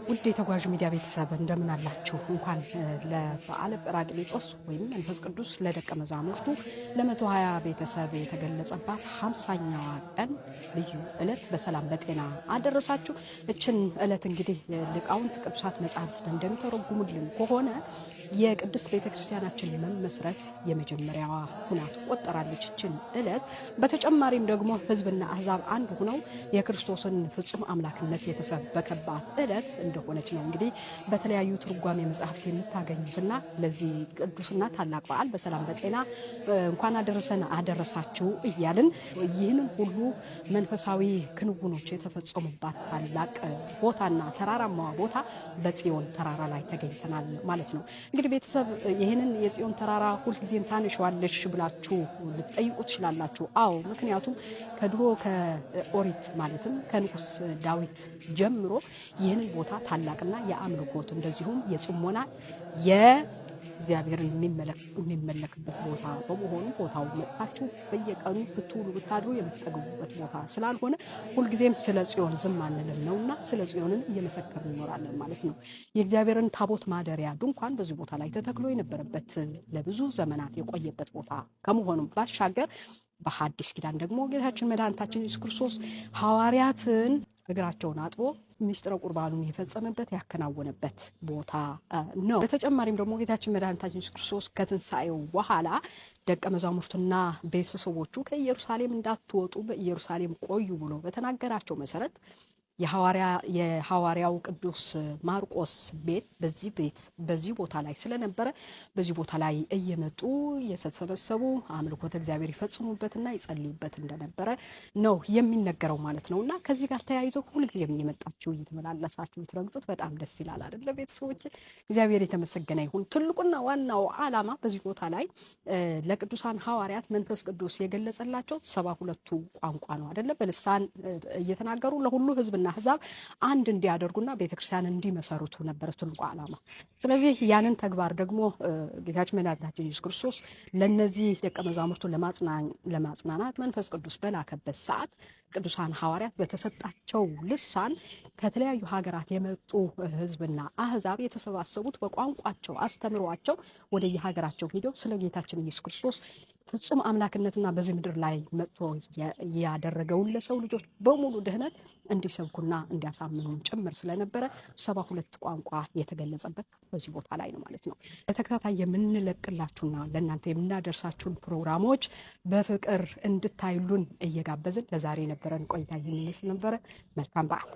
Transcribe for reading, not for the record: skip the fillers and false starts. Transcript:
ውድ የተጓዥ ሚዲያ ቤተሰብ እንደምን አላችሁ? እንኳን ለበዓለ ጰራቅሊጦስ ወይም መንፈስ ቅዱስ ለደቀ መዛሙርቱ ለ120 ቤተሰብ የተገለጸባት 50ኛዋ ቀን ልዩ ዕለት በሰላም በጤና አደረሳችሁ። እችን ዕለት እንግዲህ ሊቃውንት ቅዱሳት መጻሕፍት እንደሚተረጉሙልን ከሆነ የቅድስት ቤተክርስቲያናችን መመስረት የመጀመሪያዋ ሁና ትቆጠራለች እችን ዕለት። በተጨማሪም ደግሞ ሕዝብና አሕዛብ አንድ ሆነው የክርስቶስን ፍጹም አምላክነት የተሰበከባት ዕለት እንደሆነች ነው እንግዲህ በተለያዩ ትርጓሜ መጻሕፍት የምታገኙትና ለዚህ ቅዱስና ታላቅ በዓል በሰላም በጤና እንኳን አደረሰን አደረሳችሁ እያልን ይህንን ሁሉ መንፈሳዊ ክንውኖች የተፈጸሙባት ታላቅ ቦታና ተራራማ ቦታ በጽዮን ተራራ ላይ ተገኝተናል ማለት ነው። እንግዲህ ቤተሰብ ይህንን የጽዮን ተራራ ሁልጊዜም ታነሽዋለሽ ብላችሁ ልትጠይቁ ትችላላችሁ። አዎ፣ ምክንያቱም ከድሮ ከኦሪት ማለትም ከንጉስ ዳዊት ጀምሮ ይህንን ቦታ ታላቅና የአምልኮት እንደዚሁም የጽሞና የእግዚአብሔርን የሚመለክበት ቦታ በመሆኑ ቦታው መጥታችሁ በየቀኑ ብትውሉ ብታድሩ የምትጠግቡበት ቦታ ስላልሆነ ሁልጊዜም ስለ ጽዮን ዝም አንልም ነውና ስለ ጽዮንን እየመሰከርን እንኖራለን ማለት ነው። የእግዚአብሔርን ታቦት ማደሪያ ድንኳን በዚህ ቦታ ላይ ተተክሎ የነበረበት ለብዙ ዘመናት የቆየበት ቦታ ከመሆኑም ባሻገር በሐዲስ ኪዳን ደግሞ ጌታችን መድኃኒታችን ኢየሱስ ክርስቶስ ሐዋርያትን እግራቸውን አጥቦ ምስጢረ ቁርባኑን የፈጸመበት ያከናወነበት ቦታ ነው። በተጨማሪም ደግሞ ጌታችን መድኃኒታችን ኢየሱስ ክርስቶስ ከትንሣኤው በኋላ ደቀ መዛሙርቱና ቤተሰቦቹ ከኢየሩሳሌም እንዳትወጡ በኢየሩሳሌም ቆዩ ብሎ በተናገራቸው መሰረት የሐዋርያው ቅዱስ ማርቆስ ቤት በዚህ ቦታ ላይ ስለነበረ በዚህ ቦታ ላይ እየመጡ እየተሰበሰቡ አምልኮተ እግዚአብሔር ይፈጽሙበትና ይጸልዩበት እንደነበረ ነው የሚነገረው ማለት ነውና ከዚህ ጋር ተያይዞ ሁልጊዜም እየመጣችሁ እየተመላለሳችሁ ትረግጡት በጣም ደስ ይላል አይደል? ቤተሰቦች እግዚአብሔር የተመሰገነ ይሁን። ትልቁና ዋናው ዓላማ በዚህ ቦታ ላይ ለቅዱሳን ሐዋርያት መንፈስ ቅዱስ የገለጸላቸው 72ቱ ቋንቋ ነው አይደል? በልሳን እየተናገሩ ለሁሉ ሕዝብና አሕዛብ አንድ እንዲያደርጉና ቤተክርስቲያን እንዲመሰርቱ ነበር ትልቁ ዓላማ። ስለዚህ ያንን ተግባር ደግሞ ጌታችን መድኃኒታችን ኢየሱስ ክርስቶስ ለነዚህ ደቀ መዛሙርቱ ለማጽናናት መንፈስ ቅዱስ በላከበት ሰዓት ቅዱሳን ሐዋርያት በተሰጣቸው ልሳን ከተለያዩ ሀገራት የመጡ ሕዝብና አሕዛብ የተሰባሰቡት በቋንቋቸው አስተምሯቸው ወደ የሀገራቸው ሄደው ስለ ጌታችን ኢየሱስ ክርስቶስ ፍጹም አምላክነትና በዚህ ምድር ላይ መጥቶ ያደረገውን ለሰው ልጆች በሙሉ ድህነት እንዲሰብኩና እንዲያሳምኑ ጭምር ስለነበረ 72 ቋንቋ የተገለጸበት በዚህ ቦታ ላይ ነው ማለት ነው። በተከታታይ የምንለቅላችሁና ለእናንተ የምናደርሳችሁን ፕሮግራሞች በፍቅር እንድታዩልን እየጋበዝን ለዛሬ የነበረን ቆይታ ይህን ይመስል ነበረ። መልካም በዓል።